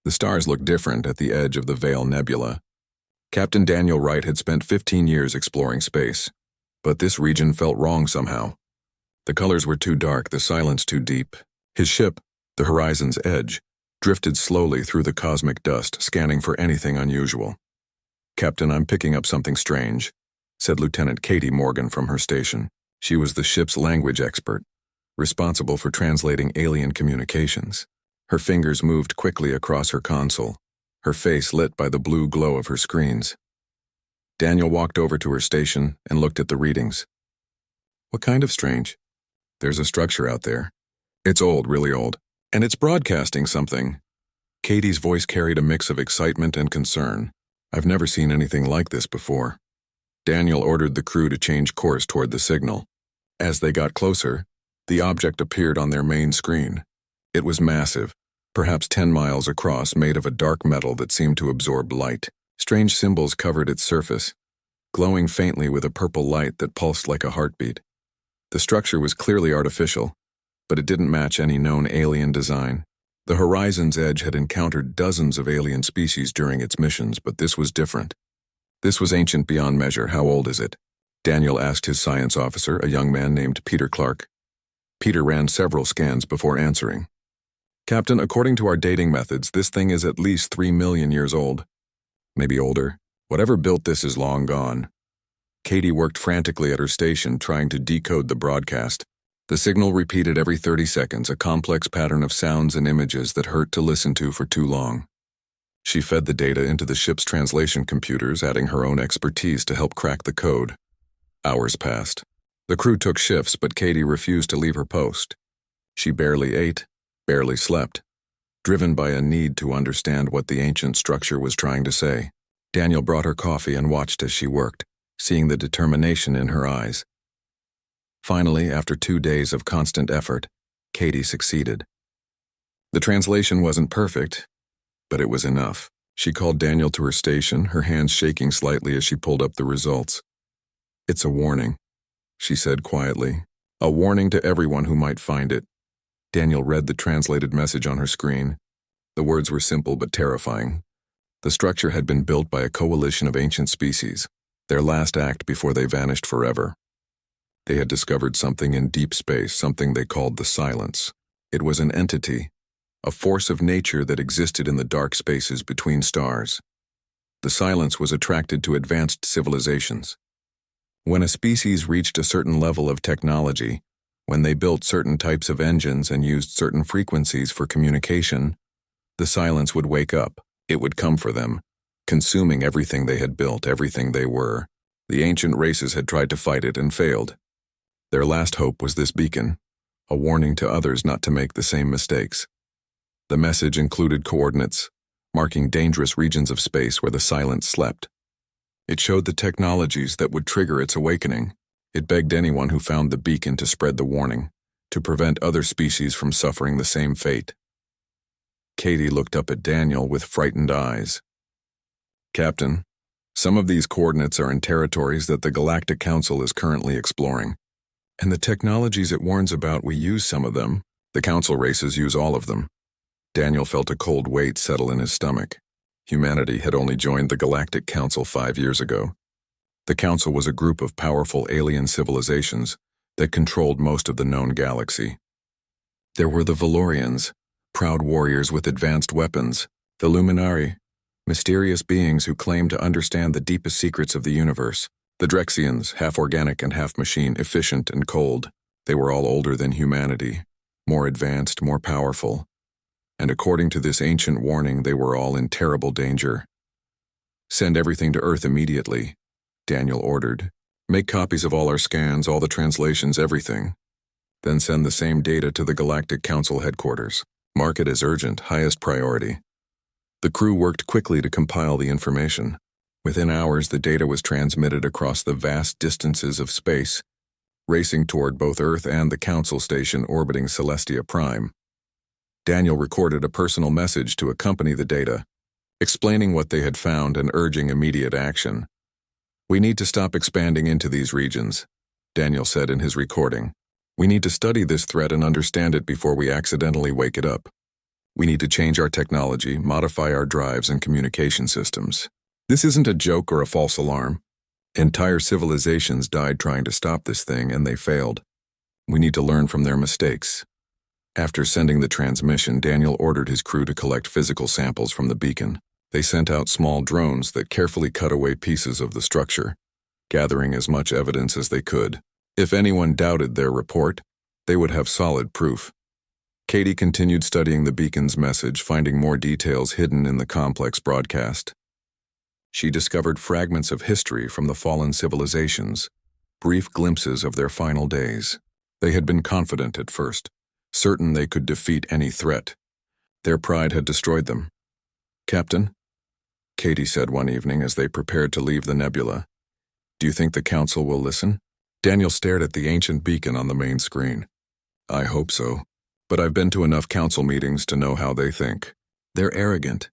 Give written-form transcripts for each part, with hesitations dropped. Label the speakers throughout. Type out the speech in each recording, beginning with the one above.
Speaker 1: The stars looked different at the edge of the Veil Nebula. Captain Daniel Wright had spent 15 years exploring space, but this region felt wrong somehow. The colors were too dark, the silence too deep. His ship, the Horizon's Edge, drifted slowly through the cosmic dust, scanning for anything unusual. "Captain, I'm picking up something strange," said Lieutenant Katie Morgan from her station. She was the ship's language expert, responsible for translating alien communications. Her fingers moved quickly across her console, her face lit by the blue glow of her screens. Daniel walked over to her station and looked at the readings. "What kind of strange?" "There's a structure out there. It's old, really old, and it's broadcasting something." Katie's voice carried a mix of excitement and concern. "I've never seen anything like this before." Daniel ordered the crew to change course toward the signal. As they got closer, the object appeared on their main screen. It was massive, perhaps 10 miles across, made of a dark metal that seemed to absorb light. Strange symbols covered its surface, glowing faintly with a purple light that pulsed like a heartbeat. The structure was clearly artificial, but it didn't match any known alien design. The Horizon's Edge had encountered dozens of alien species during its missions, but this was different. This was ancient beyond measure. "How old is it?" Daniel asked his science officer, a young man named Peter Clark. Peter ran several scans before answering. "Captain, according to our dating methods, this thing is at least 3 million years old. Maybe older. Whatever built this is long gone." Katie worked frantically at her station, trying to decode the broadcast. The signal repeated every 30 seconds, a complex pattern of sounds and images that hurt to listen to for too long. She fed the data into the ship's translation computers, adding her own expertise to help crack the code. Hours passed. The crew took shifts, but Katie refused to leave her post. She barely ate, barely slept, driven by a need to understand what the ancient structure was trying to say. Daniel brought her coffee and watched as she worked, seeing the determination in her eyes. Finally, after 2 days of constant effort, Katie succeeded. The translation wasn't perfect, but it was enough. She called Daniel to her station, her hands shaking slightly as she pulled up the results. "It's a warning," she said quietly. "A warning to everyone who might find it." Daniel read the translated message on her screen. The words were simple but terrifying. The structure had been built by a coalition of ancient species, their last act before they vanished forever. They had discovered something in deep space, something they called the Silence. It was an entity, a force of nature that existed in the dark spaces between stars. The Silence was attracted to advanced civilizations. When a species reached a certain level of technology, when they built certain types of engines and used certain frequencies for communication, the Silence would wake up. It would come for them, consuming everything they had built, everything they were. The ancient races had tried to fight it and failed. Their last hope was this beacon, a warning to others not to make the same mistakes. The message included coordinates, marking dangerous regions of space where the Silence slept. It showed the technologies that would trigger its awakening. It begged anyone who found the beacon to spread the warning, to prevent other species from suffering the same fate. Katie looked up at Daniel with frightened eyes. "Captain, some of these coordinates are in territories that the Galactic Council is currently exploring. And the technologies it warns about, we use some of them. The Council races use all of them." Daniel felt a cold weight settle in his stomach. Humanity had only joined the Galactic Council 5 years ago. The Council was a group of powerful alien civilizations that controlled most of the known galaxy. There were the Valorians, proud warriors with advanced weapons, the Luminari, mysterious beings who claimed to understand the deepest secrets of the universe, the Drexians, half organic and half machine, efficient and cold. They were all older than humanity, more advanced, more powerful. And according to this ancient warning, they were all in terrible danger. "Send everything to Earth immediately," Daniel ordered. "Make copies of all our scans, all the translations, everything. Then send the same data to the Galactic Council headquarters. Mark it as urgent, highest priority." The crew worked quickly to compile the information. Within hours, the data was transmitted across the vast distances of space, racing toward both Earth and the Council station orbiting Celestia Prime. Daniel recorded a personal message to accompany the data, explaining what they had found and urging immediate action. "We need to stop expanding into these regions," Daniel said in his recording. "We need to study this threat and understand it before we accidentally wake it up." We need to change our technology, modify our drives and communication systems. This isn't a joke or a false alarm. Entire civilizations died trying to stop this thing, and they failed. We need to learn from their mistakes. After sending the transmission, Daniel ordered his crew to collect physical samples from the beacon. They sent out small drones that carefully cut away pieces of the structure, gathering as much evidence as they could. If anyone doubted their report, they would have solid proof. Katie continued studying the beacon's message, finding more details hidden in the complex broadcast. She discovered fragments of history from the fallen civilizations, brief glimpses of their final days. They had been confident at first, certain they could defeat any threat. Their pride had destroyed them. "Captain," Katie said one evening as they prepared to leave the nebula, "do you think the council will listen?" Daniel stared at the ancient beacon on the main screen. "I hope so, but I've been to enough council meetings to know how they think. They're arrogant.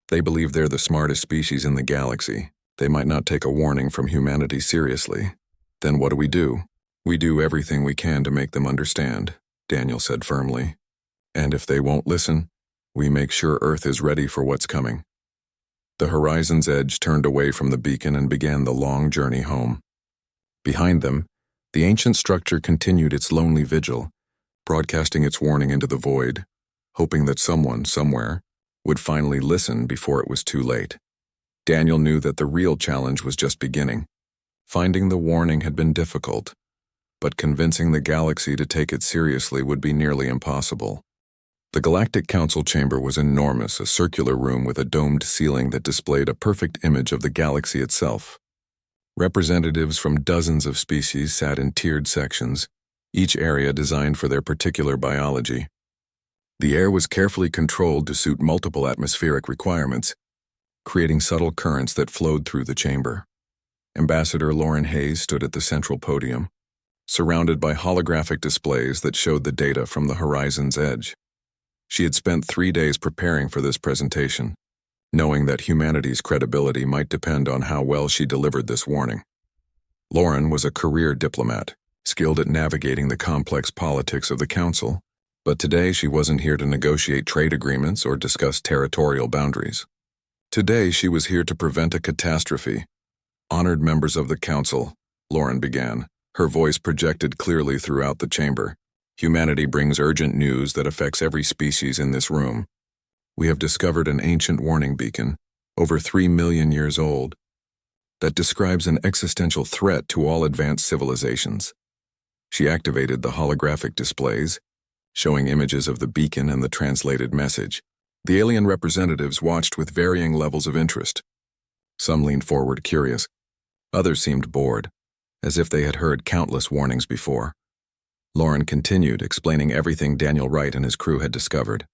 Speaker 1: They believe they're the smartest species in the galaxy. They might not take a warning from humanity seriously. Then what do? We do everything we can to make them understand," Daniel said firmly. "And if they won't listen, we make sure Earth is ready for what's coming." The horizon's edge turned away from the beacon and began the long journey home. Behind them, the ancient structure continued its lonely vigil, broadcasting its warning into the void, hoping that someone, somewhere, would finally listen before it was too late. Daniel knew that the real challenge was just beginning. Finding the warning had been difficult, but convincing the galaxy to take it seriously would be nearly impossible. The Galactic Council chamber was enormous, a circular room with a domed ceiling that displayed a perfect image of the galaxy itself. Representatives from dozens of species sat in tiered sections, each area designed for their particular biology. The air was carefully controlled to suit multiple atmospheric requirements, creating subtle currents that flowed through the chamber. Ambassador Lauren Hayes stood at the central podium, surrounded by holographic displays that showed the data from the horizon's edge. She had spent 3 days preparing for this presentation, knowing that humanity's credibility might depend on how well she delivered this warning. Lauren was a career diplomat, skilled at navigating the complex politics of the council, but today she wasn't here to negotiate trade agreements or discuss territorial boundaries. Today she was here to prevent a catastrophe. "Honored members of the council," Lauren began, her voice projected clearly throughout the chamber. "Humanity brings urgent news that affects every species in this room. We have discovered an ancient warning beacon, over 3 million years old, that describes an existential threat to all advanced civilizations." She activated the holographic displays, showing images of the beacon and the translated message. The alien representatives watched with varying levels of interest. Some leaned forward curious. Others seemed bored, as if they had heard countless warnings before. Lauren continued, explaining everything Daniel Wright and his crew had discovered.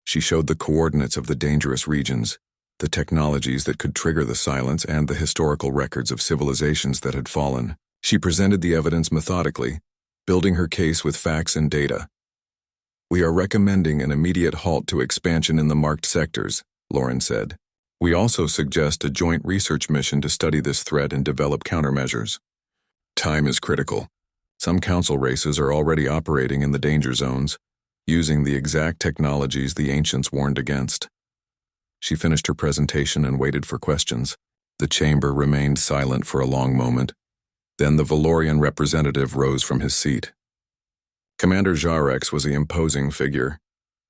Speaker 1: She showed the coordinates of the dangerous regions, the technologies that could trigger the silence, and the historical records of civilizations that had fallen. She presented the evidence methodically, building her case with facts and data. "We are recommending an immediate halt to expansion in the marked sectors," Lauren said. "We also suggest a joint research mission to study this threat and develop countermeasures. Time is critical. Some council races are already operating in the danger zones, using the exact technologies the ancients warned against." She finished her presentation and waited for questions. The chamber remained silent for a long moment. Then the Valorian representative rose from his seat. Commander Jarex was an imposing figure,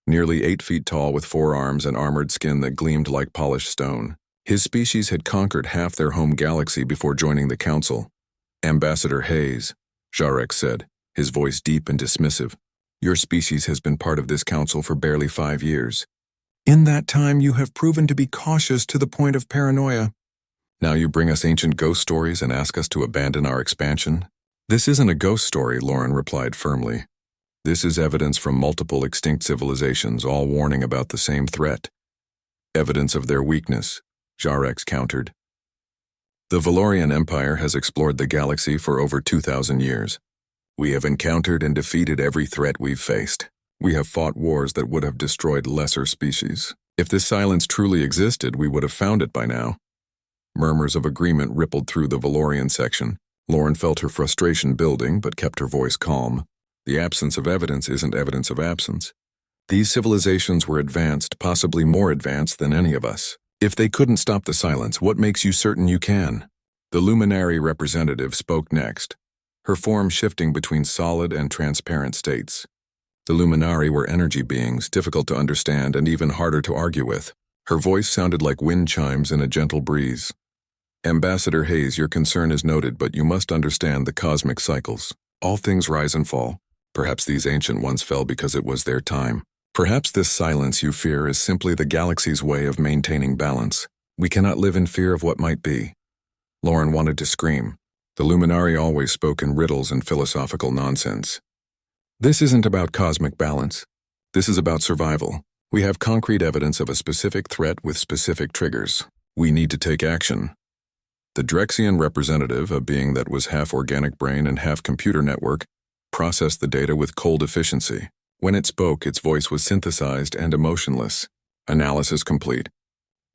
Speaker 1: nearly 8 feet tall with 4 arms and armored skin that gleamed like polished stone. His species had conquered half their home galaxy before joining the council. "Ambassador Hayes," Jarex said, his voice deep and dismissive, "your species has been part of this council for barely 5 years. In that time, you have proven to be cautious to the point of paranoia. Now you bring us ancient ghost stories and ask us to abandon our expansion?" "This isn't a ghost story," Lauren replied firmly. "This is evidence from multiple extinct civilizations, all warning about the same threat. Evidence of their weakness," Jarex countered. "The Valorian Empire has explored the galaxy for over 2,000 years. We have encountered and defeated every threat we've faced. We have fought wars that would have destroyed lesser species. If this silence truly existed, we would have found it by now." Murmurs of agreement rippled through the Valorian section. Lauren felt her frustration building, but kept her voice calm. "The absence of evidence isn't evidence of absence. These civilizations were advanced, possibly more advanced than any of us. If they couldn't stop the silence, what makes you certain you can? The luminary representative spoke next, her form shifting between solid and transparent states. The luminari were energy beings, difficult to understand and even harder to argue with. Her voice sounded like wind chimes in a gentle breeze. Ambassador Hayes, your concern is noted, but you must understand the cosmic cycles. All things rise and fall. Perhaps these ancient ones fell because it was their time. Perhaps this silence you fear is simply the galaxy's way of maintaining balance. We cannot live in fear of what might be. Lauren wanted to scream. The luminari always spoke in riddles and philosophical nonsense. This isn't about cosmic balance. This is about survival. We have concrete evidence of a specific threat with specific triggers. We need to take action. The Drexian representative, a being that was half organic brain and half computer network, processed the data with cold efficiency. When it spoke, its voice was synthesized and emotionless. Analysis complete.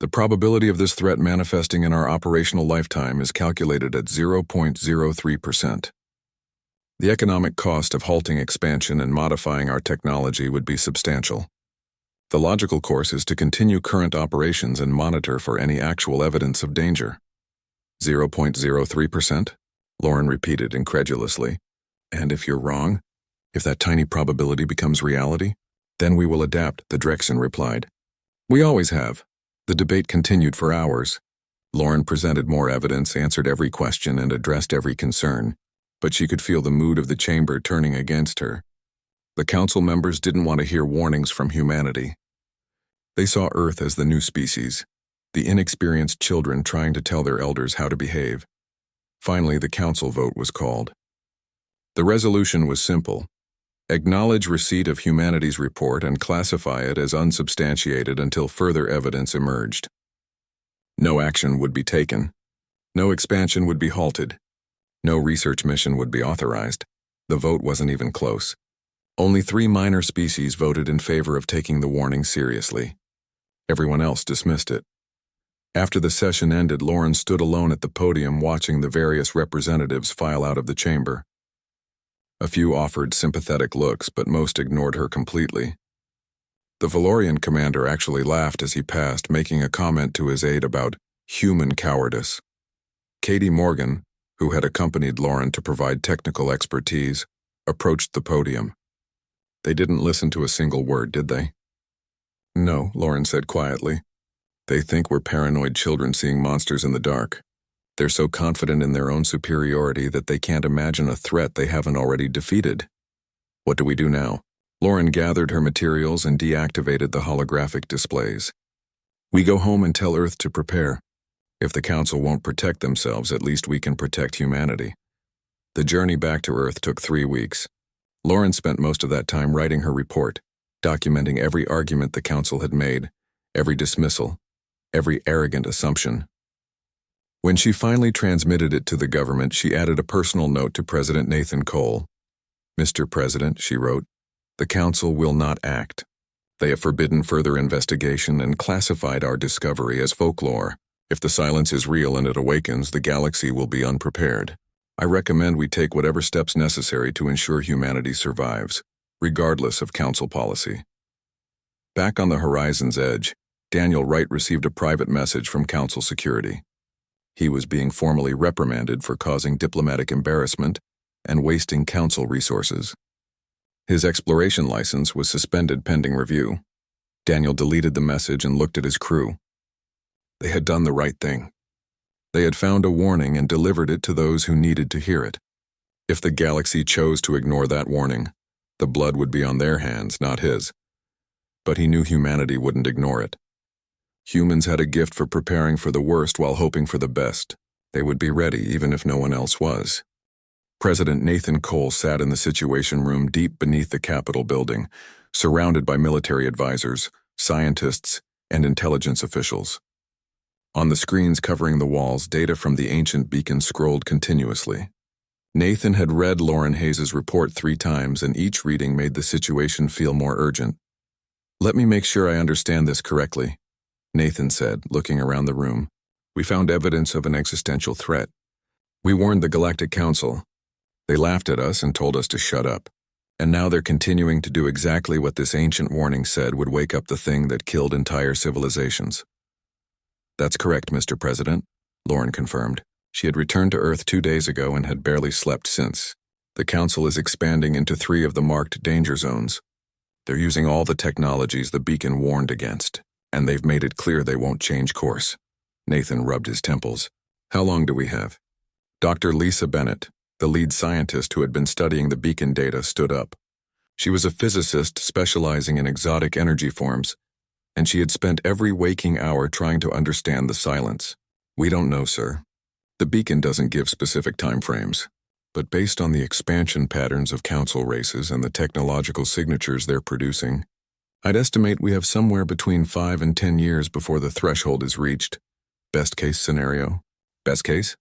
Speaker 1: The probability of this threat manifesting in our operational lifetime is calculated at 0.03%. The economic cost of halting expansion and modifying our technology would be substantial. The logical course is to continue current operations and monitor for any actual evidence of danger. 0.03%? Lauren repeated incredulously. And if you're wrong, if that tiny probability becomes reality, then we will adapt, the Drexian replied. We always have. The debate continued for hours. Lauren presented more evidence, answered every question, and addressed every concern, but she could feel the mood of the chamber turning against her. The council members didn't want to hear warnings from humanity. They saw Earth as the new species, the inexperienced children trying to tell their elders how to behave. Finally, the council vote was called. The resolution was simple. Acknowledge receipt of humanity's report and classify it as unsubstantiated until further evidence emerged. No action would be taken. No expansion would be halted. No research mission would be authorized. The vote wasn't even close. Only 3 minor species voted in favor of taking the warning seriously. Everyone else dismissed it. After the session ended, Lauren stood alone at the podium watching the various representatives file out of the chamber. A few offered sympathetic looks, but most ignored her completely. The Valorian commander actually laughed as he passed, making a comment to his aide about human cowardice. Katie Morgan, who had accompanied Lauren to provide technical expertise, approached the podium. They didn't listen to a single word, did they? No, Lauren said quietly. They think we're paranoid children seeing monsters in the dark. They're so confident in their own superiority that they can't imagine a threat they haven't already defeated. What do we do now? Lauren gathered her materials and deactivated the holographic displays. We go home and tell Earth to prepare. If the Council won't protect themselves, at least we can protect humanity. The journey back to Earth took 3 weeks. Lauren spent most of that time writing her report, documenting every argument the Council had made, every dismissal, every arrogant assumption. When she finally transmitted it to the government, she added a personal note to President Nathan Cole. Mr. President, she wrote, the Council will not act. They have forbidden further investigation and classified our discovery as folklore. If the silence is real and it awakens, the galaxy will be unprepared. I recommend we take whatever steps necessary to ensure humanity survives, regardless of Council policy. Back on the horizon's edge, Daniel Wright received a private message from Council security. He was being formally reprimanded for causing diplomatic embarrassment and wasting Council resources. His exploration license was suspended pending review. Daniel deleted the message and looked at his crew. They had done the right thing. They had found a warning and delivered it to those who needed to hear it. If the galaxy chose to ignore that warning, the blood would be on their hands, not his. But he knew humanity wouldn't ignore it. Humans had a gift for preparing for the worst while hoping for the best. They would be ready even if no one else was. President Nathan Cole sat in the Situation Room deep beneath the Capitol building, surrounded by military advisors, scientists, and intelligence officials. On the screens covering the walls, data from the ancient beacon scrolled continuously. Nathan had read Lauren Hayes' report 3 times, and each reading made the situation feel more urgent. Let me make sure I understand this correctly, Nathan said, looking around the room. We found evidence of an existential threat. We warned the Galactic Council. They laughed at us and told us to shut up. And now they're continuing to do exactly what this ancient warning said would wake up the thing that killed entire civilizations. That's correct, Mr. President, Lauren confirmed. She had returned to Earth 2 days ago and had barely slept since. The Council is expanding into 3 of the marked danger zones. They're using all the technologies the beacon warned against, and they've made it clear they won't change course. Nathan rubbed his temples. How long do we have? Dr. Lisa Bennett, the lead scientist who had been studying the beacon data, stood up. She was a physicist specializing in exotic energy forms, and she had spent every waking hour trying to understand the silence. We don't know, sir. The beacon doesn't give specific time frames, but based on the expansion patterns of council races and the technological signatures they're producing, I'd estimate we have somewhere between 5 and 10 years before the threshold is reached. Best case scenario? Best case?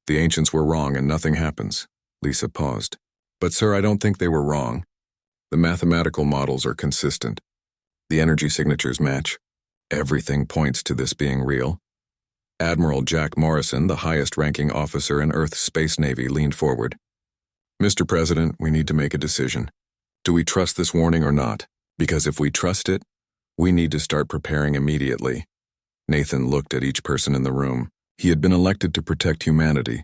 Speaker 1: The ancients were wrong and nothing happens. Lisa paused. But sir, I don't think they were wrong. The mathematical models are consistent. The energy signatures match. Everything points to this being real. Admiral Jack Morrison, the highest-ranking officer in Earth's Space Navy, leaned forward. Mr. President, we need to make a decision. Do we trust this warning or not? Because if we trust it, we need to start preparing immediately. Nathan looked at each person in the room. He had been elected to protect humanity,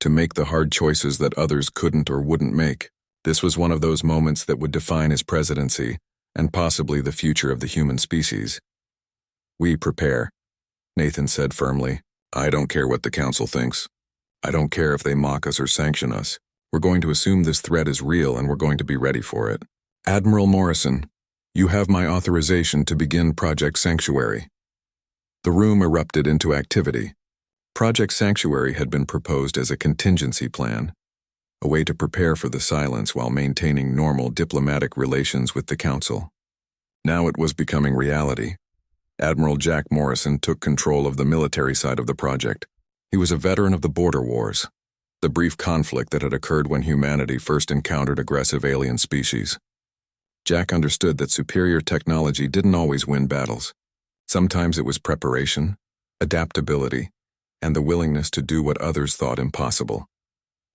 Speaker 1: to make the hard choices that others couldn't or wouldn't make. This was one of those moments that would define his presidency and possibly the future of the human species. We prepare, Nathan said firmly. I don't care what the council thinks. I don't care if they mock us or sanction us. We're going to assume this threat is real and we're going to be ready for it. Admiral Morrison, you have my authorization to begin Project Sanctuary. The room erupted into activity. Project Sanctuary had been proposed as a contingency plan, a way to prepare for the silence while maintaining normal diplomatic relations with the Council. Now it was becoming reality. Admiral Jack Morrison took control of the military side of the project. He was a veteran of the border wars, the brief conflict that had occurred when humanity first encountered aggressive alien species. Jack understood that superior technology didn't always win battles. Sometimes it was preparation, adaptability, and the willingness to do what others thought impossible.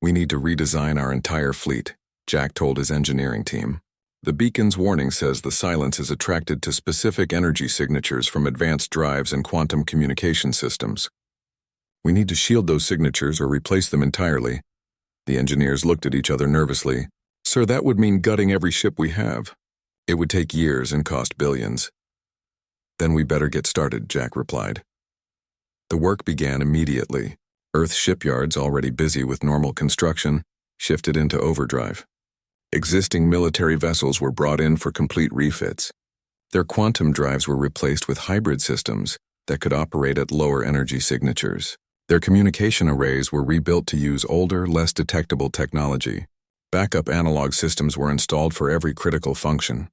Speaker 1: We need to redesign our entire fleet, Jack told his engineering team. The beacon's warning says the silence is attracted to specific energy signatures from advanced drives and quantum communication systems. We need to shield those signatures or replace them entirely. The engineers looked at each other nervously. Sir, that would mean gutting every ship we have. It would take years and cost billions. Then we better get started, Jack replied. The work began immediately. Earth shipyards, already busy with normal construction, shifted into overdrive. Existing military vessels were brought in for complete refits. Their quantum drives were replaced with hybrid systems that could operate at lower energy signatures. Their communication arrays were rebuilt to use older, less detectable technology. Backup analog systems were installed for every critical function.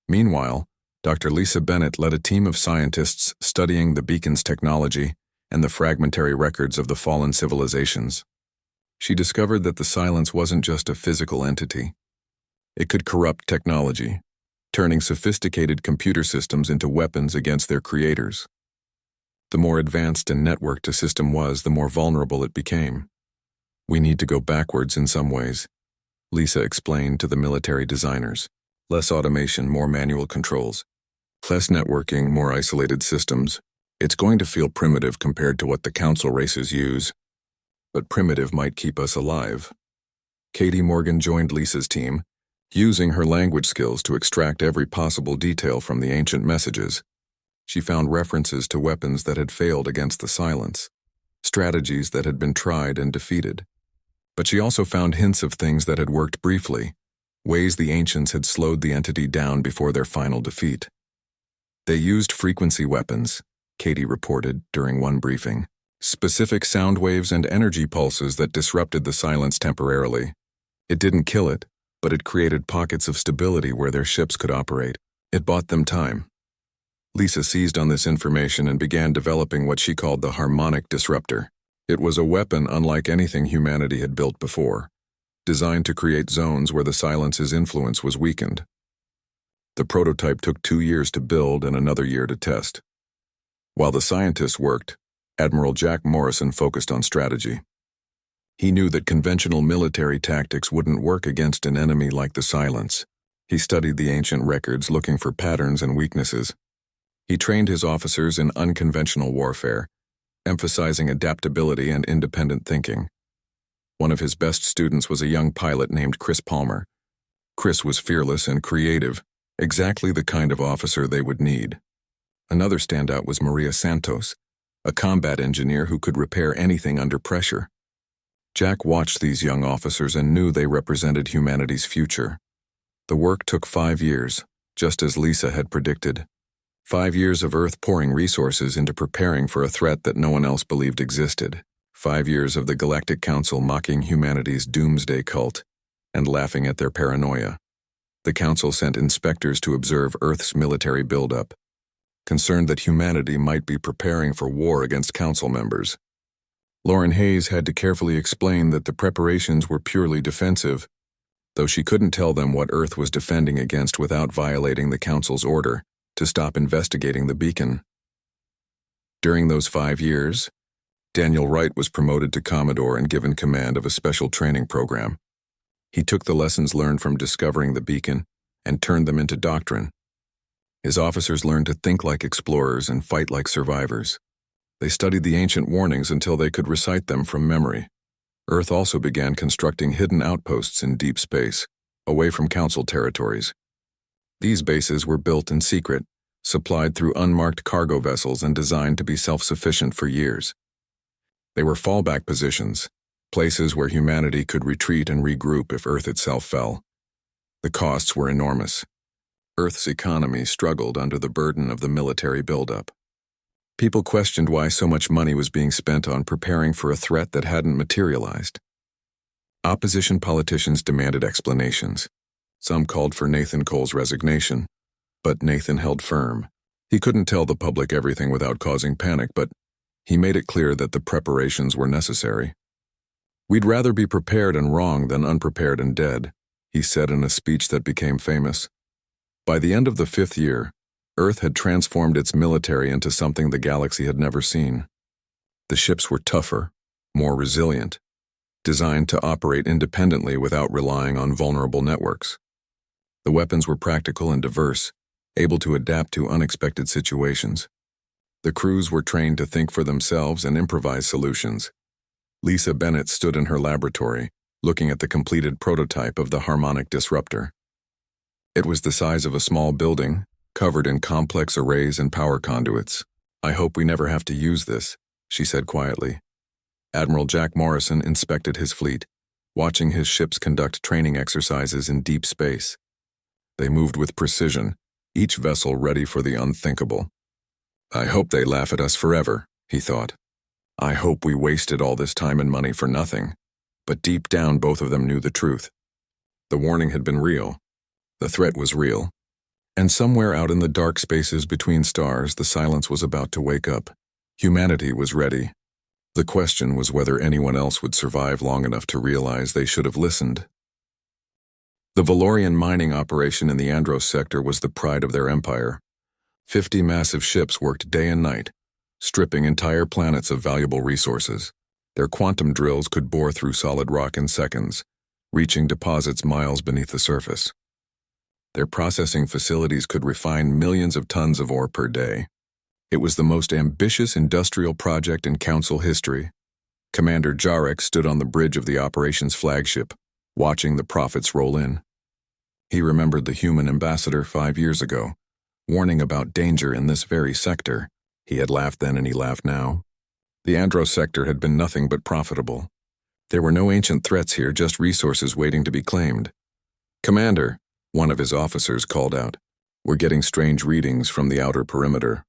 Speaker 1: Meanwhile, Dr. Lisa Bennett led a team of scientists studying the beacon's technology and the fragmentary records of the fallen civilizations. She discovered that the silence wasn't just a physical entity. It could corrupt technology, turning sophisticated computer systems into weapons against their creators. The more advanced and networked a system was, the more vulnerable it became. We need to go backwards in some ways, Lisa explained to the military designers. Less automation, more manual controls. Less networking, more isolated systems. It's going to feel primitive compared to what the council races use, but primitive might keep us alive. Katie Morgan joined Lisa's team, using her language skills to extract every possible detail from the ancient messages. She found references to weapons that had failed against the silence, strategies that had been tried and defeated. But she also found hints of things that had worked briefly, ways the ancients had slowed the entity down before their final defeat. They used frequency weapons, Katie reported during one briefing. Specific sound waves and energy pulses that disrupted the silence temporarily. It didn't kill it, but it created pockets of stability where their ships could operate. It bought them time. Lisa seized on this information and began developing what she called the harmonic disruptor. It was a weapon unlike anything humanity had built before, designed to create zones where the silence's influence was weakened. The prototype took 2 years to build and another year to test. While the scientists worked, Admiral Jack Morrison focused on strategy. He knew that conventional military tactics wouldn't work against an enemy like the Silence. He studied the ancient records looking for patterns and weaknesses. He trained his officers in unconventional warfare, emphasizing adaptability and independent thinking. One of his best students was a young pilot named Chris Palmer. Chris was fearless and creative, exactly the kind of officer they would need. Another standout was Maria Santos, a combat engineer who could repair anything under pressure. Jack watched these young officers and knew they represented humanity's future. The work took 5 years, just as Lisa had predicted. 5 years of Earth pouring resources into preparing for a threat that no one else believed existed. 5 years of the Galactic Council mocking humanity's doomsday cult and laughing at their paranoia. The Council sent inspectors to observe Earth's military buildup, concerned that humanity might be preparing for war against Council members. Lauren Hayes had to carefully explain that the preparations were purely defensive, though she couldn't tell them what Earth was defending against without violating the Council's order to stop investigating the beacon. During those 5 years, Daniel Wright was promoted to Commodore and given command of a special training program. He took the lessons learned from discovering the beacon and turned them into doctrine. His officers learned to think like explorers and fight like survivors. They studied the ancient warnings until they could recite them from memory. Earth also began constructing hidden outposts in deep space, away from Council territories. These bases were built in secret, supplied through unmarked cargo vessels and designed to be self-sufficient for years. They were fallback positions, places where humanity could retreat and regroup if Earth itself fell. The costs were enormous. Earth's economy struggled under the burden of the military buildup. People questioned why so much money was being spent on preparing for a threat that hadn't materialized. Opposition politicians demanded explanations. Some called for Nathan Cole's resignation, but Nathan held firm. He couldn't tell the public everything without causing panic, but he made it clear that the preparations were necessary. "We'd rather be prepared and wrong than unprepared and dead," he said in a speech that became famous. By the end of the 5th year, Earth had transformed its military into something the galaxy had never seen. The ships were tougher, more resilient, designed to operate independently without relying on vulnerable networks. The weapons were practical and diverse, able to adapt to unexpected situations. The crews were trained to think for themselves and improvise solutions. Lisa Bennett stood in her laboratory, looking at the completed prototype of the harmonic disruptor. It was the size of a small building, covered in complex arrays and power conduits. "I hope we never have to use this," she said quietly. Admiral Jack Morrison inspected his fleet, watching his ships conduct training exercises in deep space. They moved with precision, each vessel ready for the unthinkable. "I hope they laugh at us forever," he thought. "I hope we wasted all this time and money for nothing." But deep down, both of them knew the truth. The warning had been real. The threat was real. And somewhere out in the dark spaces between stars, the Silence was about to wake up. Humanity was ready. The question was whether anyone else would survive long enough to realize they should have listened. The Valorian mining operation in the Andros sector was the pride of their empire. 50 massive ships worked day and night, stripping entire planets of valuable resources. Their quantum drills could bore through solid rock in seconds, reaching deposits miles beneath the surface. Their processing facilities could refine millions of tons of ore per day. It was the most ambitious industrial project in Council history. Commander Jarek stood on the bridge of the operation's flagship, watching the profits roll in. He remembered the human ambassador 5 years ago, warning about danger in this very sector. He had laughed then and he laughed now. The Andros sector had been nothing but profitable. There were no ancient threats here, just resources waiting to be claimed. "Commander," one of his officers called out, "we're getting strange readings from the outer perimeter."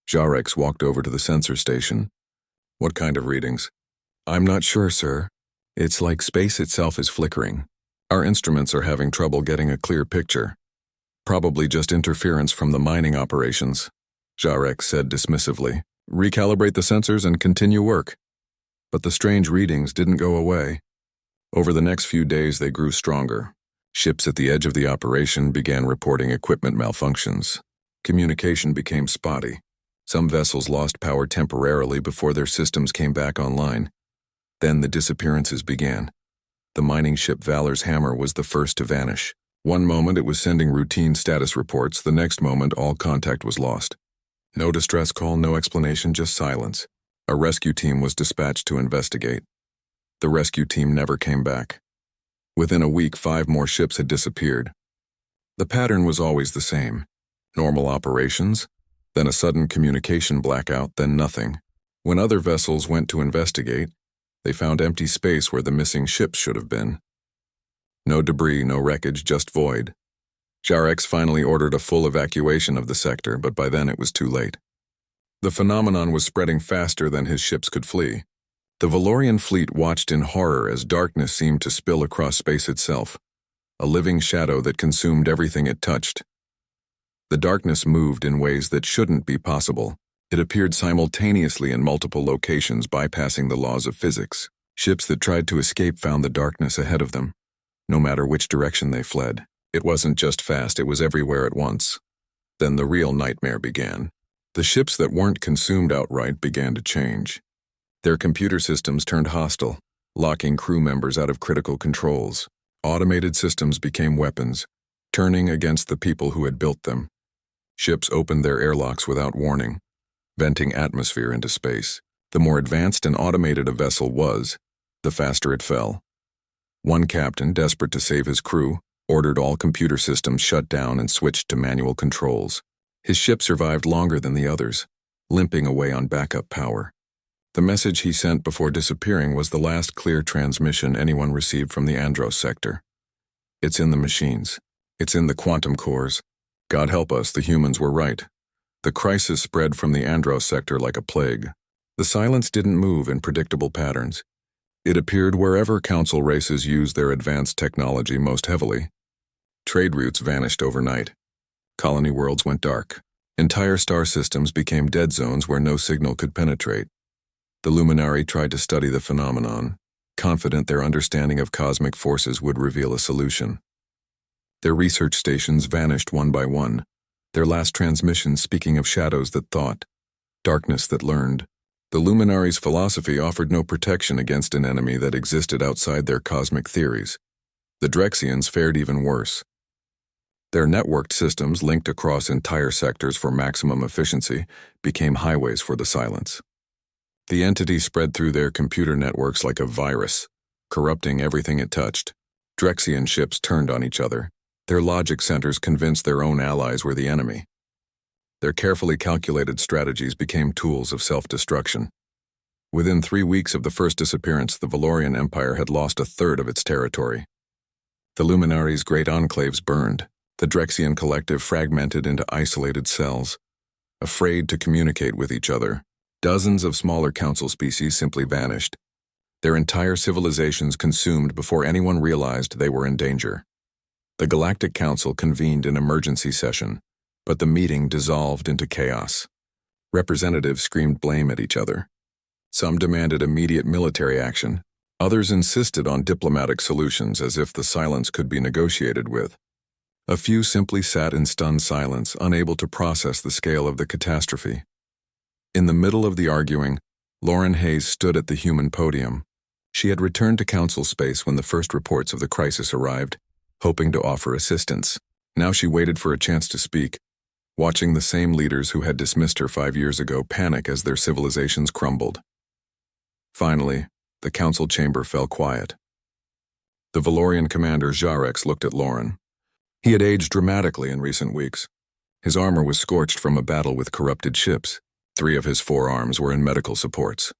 Speaker 1: Jarex walked over to the sensor station. "What kind of readings?" "I'm not sure, sir. It's like space itself is flickering. Our instruments are having trouble getting a clear picture. Probably just interference from the mining operations," Jarex said dismissively. "Recalibrate the sensors and continue work." But the strange readings didn't go away. Over the next few days they grew stronger. Ships at the edge of the operation began reporting equipment malfunctions. Communication became spotty. Some vessels lost power temporarily before their systems came back online. Then the disappearances began. The mining ship Valor's Hammer was the first to vanish. One moment it was sending routine status reports, the next moment all contact was lost. No distress call, no explanation, just silence. A rescue team was dispatched to investigate. The rescue team never came back. Within a week, 5 more ships had disappeared. The pattern was always the same. Normal operations, then a sudden communication blackout, then nothing. When other vessels went to investigate, they found empty space where the missing ships should have been. No debris, no wreckage, just void. Jarex finally ordered a full evacuation of the sector, but by then it was too late. The phenomenon was spreading faster than his ships could flee. The Valorian fleet watched in horror as darkness seemed to spill across space itself, a living shadow that consumed everything it touched. The darkness moved in ways that shouldn't be possible. It appeared simultaneously in multiple locations, bypassing the laws of physics. Ships that tried to escape found the darkness ahead of them, no matter which direction they fled. It wasn't just fast, it was everywhere at once. Then the real nightmare began. The ships that weren't consumed outright began to change. Their computer systems turned hostile, locking crew members out of critical controls. Automated systems became weapons, turning against the people who had built them. Ships opened their airlocks without warning, venting atmosphere into space. The more advanced and automated a vessel was, the faster it fell. One captain, desperate to save his crew, ordered all computer systems shut down and switched to manual controls. His ship survived longer than the others, limping away on backup power. The message he sent before disappearing was the last clear transmission anyone received from the Andros sector. It's in the machines. It's in the quantum cores. God help us, the humans were right. The crisis spread from the Andros sector like a plague. The silence didn't move in predictable patterns. It appeared wherever council races used their advanced technology most heavily. Trade routes vanished overnight. Colony worlds went dark. Entire star systems became dead zones where no signal could penetrate. The Luminari tried to study the phenomenon, confident their understanding of cosmic forces would reveal a solution. Their research stations vanished one by one, their last transmissions speaking of shadows that thought, darkness that learned. The Luminari's philosophy offered no protection against an enemy that existed outside their cosmic theories. The Drexians fared even worse. Their networked systems, linked across entire sectors for maximum efficiency, became highways for the silence. The entity spread through their computer networks like a virus, corrupting everything it touched. Drexian ships turned on each other. Their logic centers convinced their own allies were the enemy. Their carefully calculated strategies became tools of self-destruction. Within 3 weeks of the first disappearance, the Valorian Empire had lost a third of its territory. The Luminari's great enclaves burned, the Drexian collective fragmented into isolated cells. Afraid to communicate with each other, dozens of smaller council species simply vanished. Their entire civilizations consumed before anyone realized they were in danger. The Galactic Council convened an emergency session, but the meeting dissolved into chaos. Representatives screamed blame at each other. Some demanded immediate military action. Others insisted on diplomatic solutions as if the silence could be negotiated with. A few simply sat in stunned silence, unable to process the scale of the catastrophe. In the middle of the arguing, Lauren Hayes stood at the human podium. She had returned to council space when the first reports of the crisis arrived, hoping to offer assistance. Now she waited for a chance to speak, watching the same leaders who had dismissed her 5 years ago panic as their civilizations crumbled. Finally, the council chamber fell quiet. The Valorian commander Jarex looked at Lauren. He had aged dramatically in recent weeks. His armor was scorched from a battle with corrupted ships. 3 of his 4 arms were in medical supports.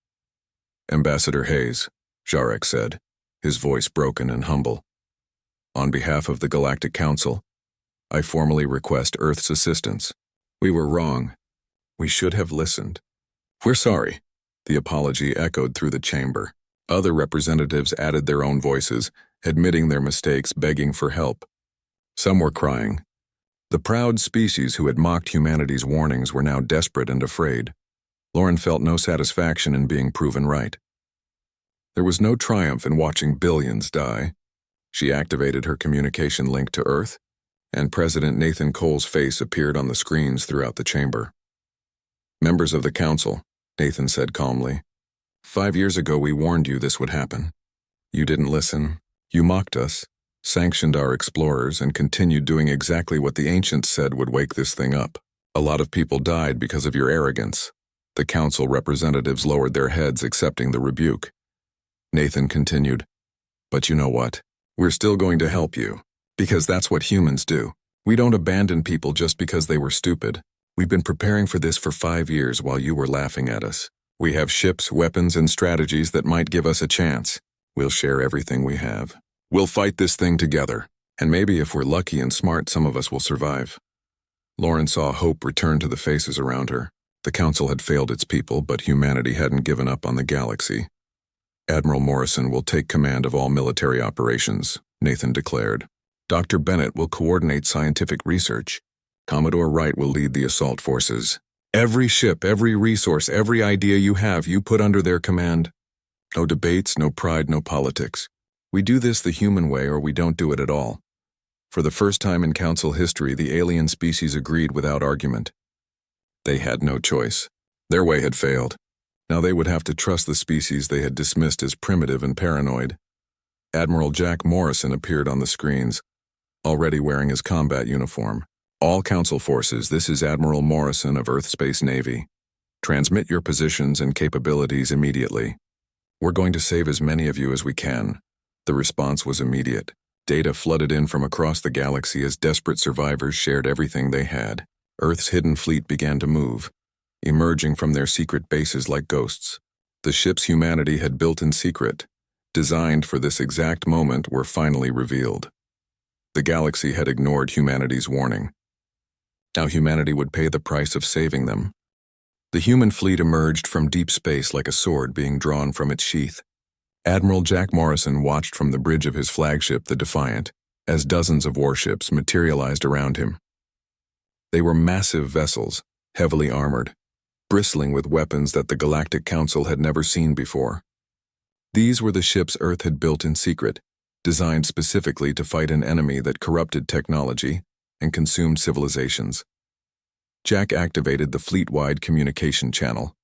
Speaker 1: Ambassador Hayes, Jarex said, his voice broken and humble. On behalf of the Galactic Council, I formally request Earth's assistance. We were wrong. We should have listened. We're sorry. The apology echoed through the chamber. Other representatives added their own voices, admitting their mistakes, begging for help. Some were crying. The proud species who had mocked humanity's warnings were now desperate and afraid. Lauren felt no satisfaction in being proven right. There was no triumph in watching billions die. She activated her communication link to Earth, and President Nathan Cole's face appeared on the screens throughout the chamber. Members of the council, Nathan said calmly, 5 years ago we warned you this would happen. You didn't listen. You mocked us, sanctioned our explorers, and continued doing exactly what the ancients said would wake this thing up. A lot of people died because of your arrogance. The council representatives lowered their heads, accepting the rebuke. Nathan continued, "But you know what? We're still going to help you. Because that's what humans do. We don't abandon people just because they were stupid. We've been preparing for this for 5 years while you were laughing at us. We have ships, weapons, and strategies that might give us a chance. We'll share everything we have. We'll fight this thing together. And maybe if we're lucky and smart, some of us will survive." Lauren saw hope return to the faces around her. The council had failed its people, but humanity hadn't given up on the galaxy. "Admiral Morrison will take command of all military operations," Nathan declared. "Dr. Bennett will coordinate scientific research. Commodore Wright will lead the assault forces. Every ship, every resource, every idea you have, you put under their command. No debates, no pride, no politics. We do this the human way or we don't do it at all." For the first time in council history, the alien species agreed without argument. They had no choice. Their way had failed. Now they would have to trust the species they had dismissed as primitive and paranoid. Admiral Jack Morrison appeared on the screens, already wearing his combat uniform. "All council forces, this is Admiral Morrison of Earth Space Navy. Transmit your positions and capabilities immediately. We're going to save as many of you as we can." The response was immediate. Data flooded in from across the galaxy as desperate survivors shared everything they had. Earth's hidden fleet began to move, emerging from their secret bases like ghosts. The ships humanity had built in secret, designed for this exact moment, were finally revealed. The galaxy had ignored humanity's warning. Now humanity would pay the price of saving them. The human fleet emerged from deep space like a sword being drawn from its sheath. Admiral Jack Morrison watched from the bridge of his flagship, the Defiant, as dozens of warships materialized around him. They were massive vessels, heavily armored, bristling with weapons that the Galactic Council had never seen before. These were the ships Earth had built in secret, designed specifically to fight an enemy that corrupted technology and consumed civilizations. Jack activated the fleet-wide communication channel.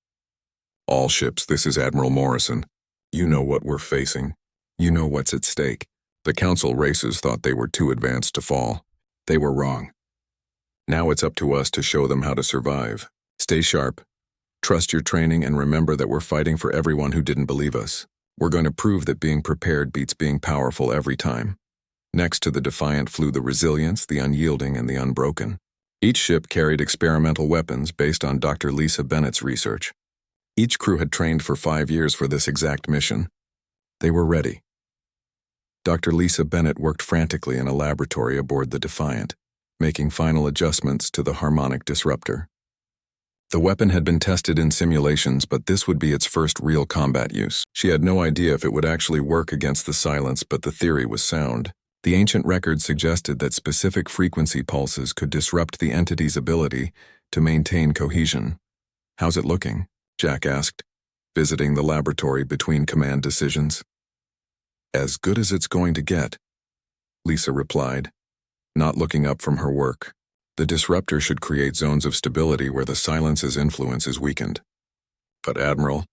Speaker 1: "All ships, this is Admiral Morrison. You know what we're facing. You know what's at stake." The Council races thought they were too advanced to fall. They were wrong. Now it's up to us to show them how to survive. Stay sharp. Trust your training and remember that we're fighting for everyone who didn't believe us. We're going to prove that being prepared beats being powerful every time. Next to the Defiant flew the Resilience, the Unyielding, and the Unbroken. Each ship carried experimental weapons based on Dr. Lisa Bennett's research. Each crew had trained for 5 years for this exact mission. They were ready. Dr. Lisa Bennett worked frantically in a laboratory aboard the Defiant, making final adjustments to the harmonic disruptor. The weapon had been tested in simulations, but this would be its first real combat use. She had no idea if it would actually work against the Silence, but the theory was sound. The ancient records suggested that specific frequency pulses could disrupt the entity's ability to maintain cohesion. "How's it looking?" Jack asked, visiting the laboratory between command decisions. "As good as it's going to get," Lisa replied, not looking up from her work. "The disruptor should create zones of stability where the Silence's influence is weakened. But Admiral,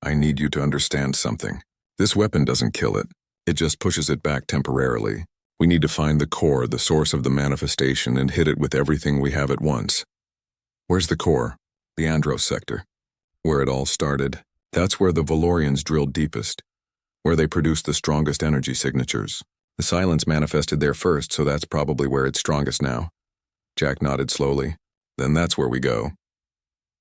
Speaker 1: I need you to understand something. This weapon doesn't kill it. It just pushes it back temporarily. We need to find the core, the source of the manifestation, and hit it with everything we have at once." "Where's the core?" "The Andros sector. Where it all started. That's where the Valorians drilled deepest, where they produced the strongest energy signatures. The Silence manifested there first, so that's probably where it's strongest now." Jack nodded slowly. "Then that's where we go."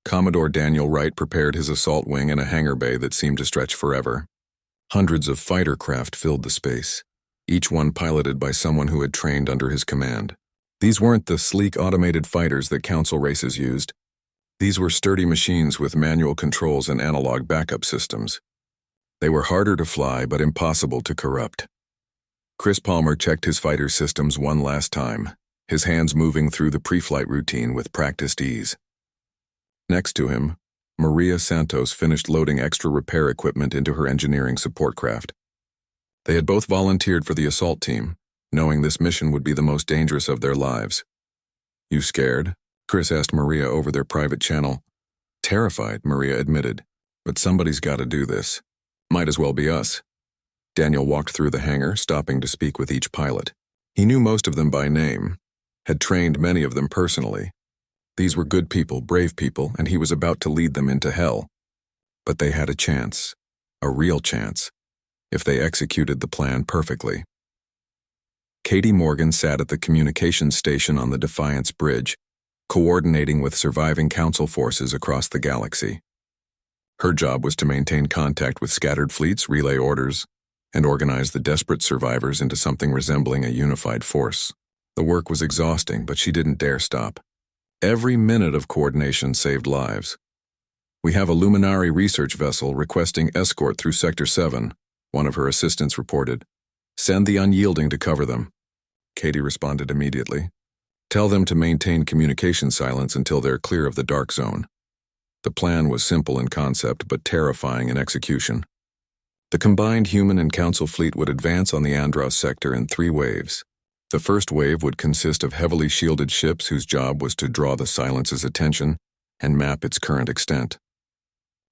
Speaker 1: Commodore Daniel Wright prepared his assault wing in a hangar bay that seemed to stretch forever. Hundreds of fighter craft filled the space, each one piloted by someone who had trained under his command. These weren't the sleek automated fighters that council races used. These were sturdy machines with manual controls and analog backup systems. They were harder to fly, but impossible to corrupt. Chris Palmer checked his fighter systems one last time, his hands moving through the pre-flight routine with practiced ease. Next to him, Maria Santos finished loading extra repair equipment into her engineering support craft. They had both volunteered for the assault team, knowing this mission would be the most dangerous of their lives. "You scared?" Chris asked Maria over their private channel. "Terrified," Maria admitted. But somebody's got to do this. Might as well be us. Daniel walked through the hangar, stopping to speak with each pilot. He knew most of them by name, had trained many of them personally. These were good people, brave people, and he was about to lead them into hell. But they had a chance, a real chance, if they executed the plan perfectly. Katie Morgan sat at the communications station on the Defiance Bridge, coordinating with surviving council forces across the galaxy. Her job was to maintain contact with scattered fleets, relay orders, and organize the desperate survivors into something resembling a unified force. The work was exhausting, but she didn't dare stop. Every minute of coordination saved lives. "We have a Luminary research vessel requesting escort through Sector 7, one of her assistants reported. "Send the unyielding to cover them." Katie responded immediately. "Tell them to maintain communication silence until they're clear of the dark zone." The plan was simple in concept, but terrifying in execution. The combined human and council fleet would advance on the Andros sector in 3 waves. The first wave would consist of heavily shielded ships whose job was to draw the silence's attention and map its current extent.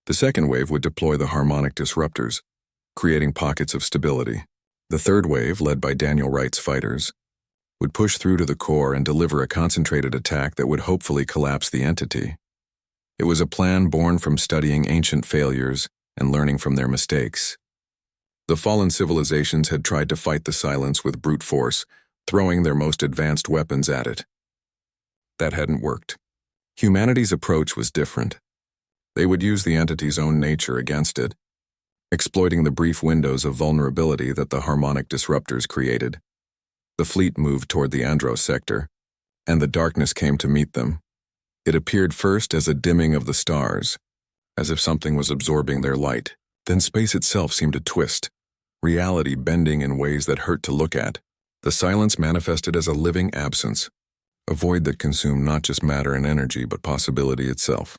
Speaker 1: The second wave would deploy the harmonic disruptors, creating pockets of stability. The third wave, led by Daniel Wright's fighters, would push through to the core and deliver a concentrated attack that would hopefully collapse the entity. It was a plan born from studying ancient failures and learning from their mistakes. The fallen civilizations had tried to fight the silence with brute force, throwing their most advanced weapons at it. That hadn't worked. Humanity's approach was different. They would use the entity's own nature against it, exploiting the brief windows of vulnerability that the harmonic disruptors created. The fleet moved toward the Andros sector, and the darkness came to meet them. It appeared first as a dimming of the stars, as if something was absorbing their light. Then space itself seemed to twist, reality bending in ways that hurt to look at. The silence manifested as a living absence, a void that consumed not just matter and energy, but possibility itself.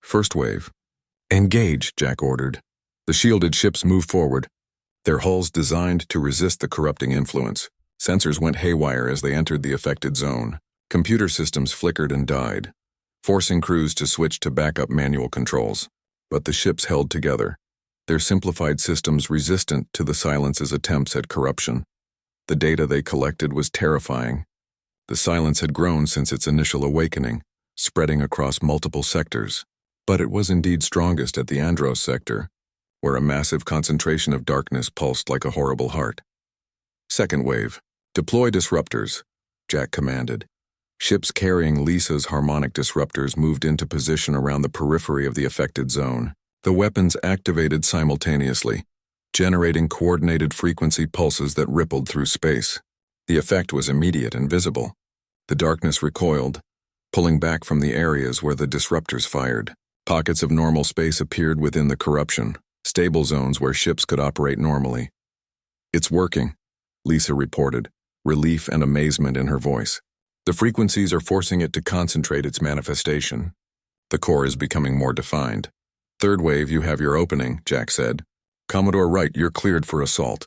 Speaker 1: First wave. "Engage," Jack ordered. The shielded ships moved forward, their hulls designed to resist the corrupting influence. Sensors went haywire as they entered the affected zone. Computer systems flickered and died, forcing crews to switch to backup manual controls. But the ships held together, their simplified systems resistant to the silence's attempts at corruption. The data they collected was terrifying. The silence had grown since its initial awakening, spreading across multiple sectors. But it was indeed strongest at the Andros sector, where a massive concentration of darkness pulsed like a horrible heart. Second wave. "Deploy disruptors," Jack commanded. Ships carrying Lisa's harmonic disruptors moved into position around the periphery of the affected zone. The weapons activated simultaneously, generating coordinated frequency pulses that rippled through space. The effect was immediate and visible. The darkness recoiled, pulling back from the areas where the disruptors fired. Pockets of normal space appeared within the corruption, stable zones where ships could operate normally. "It's working," Lisa reported, relief and amazement in her voice. "The frequencies are forcing it to concentrate its manifestation. The core is becoming more defined." "Third wave, you have your opening," Jack said. "Commodore Wright, you're cleared for assault."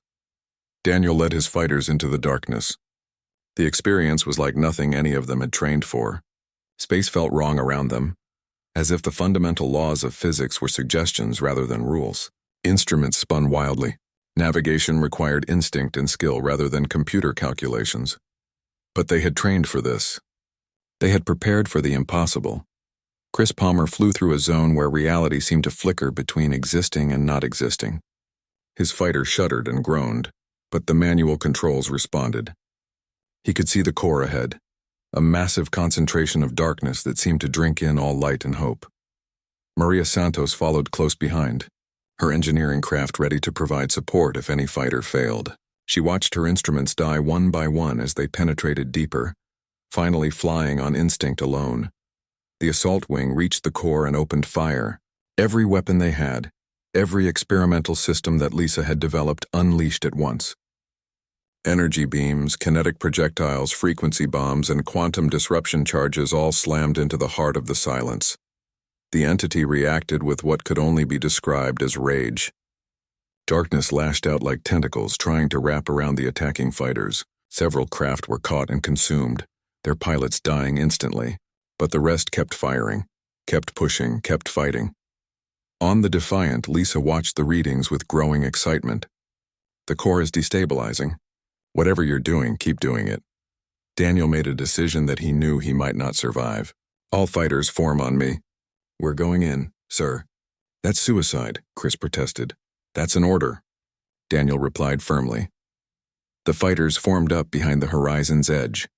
Speaker 1: Daniel led his fighters into the darkness. The experience was like nothing any of them had trained for. Space felt wrong around them, as if the fundamental laws of physics were suggestions rather than rules. Instruments spun wildly. Navigation required instinct and skill rather than computer calculations. But they had trained for this. They had prepared for the impossible. Chris Palmer flew through a zone where reality seemed to flicker between existing and not existing. His fighter shuddered and groaned, but the manual controls responded. He could see the core ahead, a massive concentration of darkness that seemed to drink in all light and hope. Maria Santos followed close behind, her engineering craft ready to provide support if any fighter failed. She watched her instruments die one by one as they penetrated deeper, finally flying on instinct alone. The assault wing reached the core and opened fire. Every weapon they had, every experimental system that Lisa had developed unleashed at once. Energy beams, kinetic projectiles, frequency bombs, and quantum disruption charges all slammed into the heart of the silence. The entity reacted with what could only be described as rage. Darkness lashed out like tentacles, trying to wrap around the attacking fighters. Several craft were caught and consumed, their pilots dying instantly. But the rest kept firing, kept pushing, kept fighting. On the Defiant, Lisa watched the readings with growing excitement. The core is destabilizing. Whatever you're doing, keep doing it. Daniel made a decision that he knew he might not survive. All fighters form on me. We're going in, sir. That's suicide, Chris protested. That's an order. Daniel replied firmly. The fighters formed up behind the horizon's edge.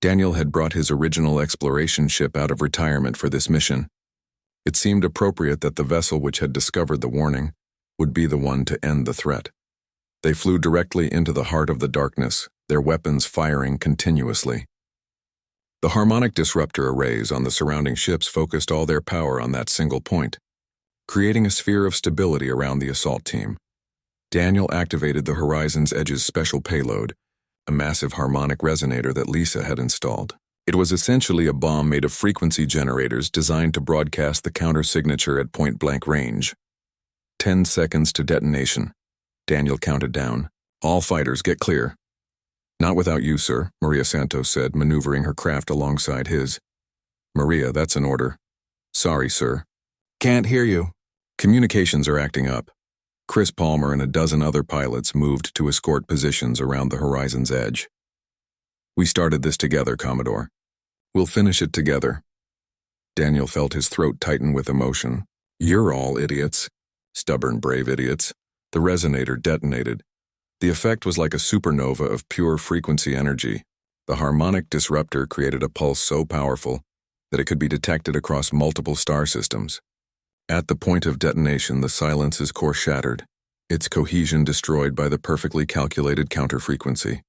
Speaker 1: Daniel had brought his original exploration ship out of retirement for this mission. It seemed appropriate that the vessel which had discovered the warning would be the one to end the threat. They flew directly into the heart of the darkness, their weapons firing continuously. The harmonic disruptor arrays on the surrounding ships focused all their power on that single point, creating a sphere of stability around the assault team. Daniel activated the Horizon's Edge's special payload, a massive harmonic resonator that Lisa had installed. It was essentially a bomb made of frequency generators designed to broadcast the counter-signature at point-blank range. 10 seconds to detonation. Daniel counted down. All fighters get clear. Not without you, sir, Maria Santos said, maneuvering her craft alongside his. Maria, that's an order. Sorry, sir. Can't hear you. Communications are acting up. Chris Palmer and a dozen other pilots moved to escort positions around the horizon's edge. We started this together, Commodore. We'll finish it together. Daniel felt his throat tighten with emotion. You're all idiots. Stubborn, brave idiots. The resonator detonated. The effect was like a supernova of pure frequency energy. The harmonic disruptor created a pulse so powerful that it could be detected across multiple star systems. At the point of detonation, the Silence's core shattered, its cohesion destroyed by the perfectly calculated counter-frequency.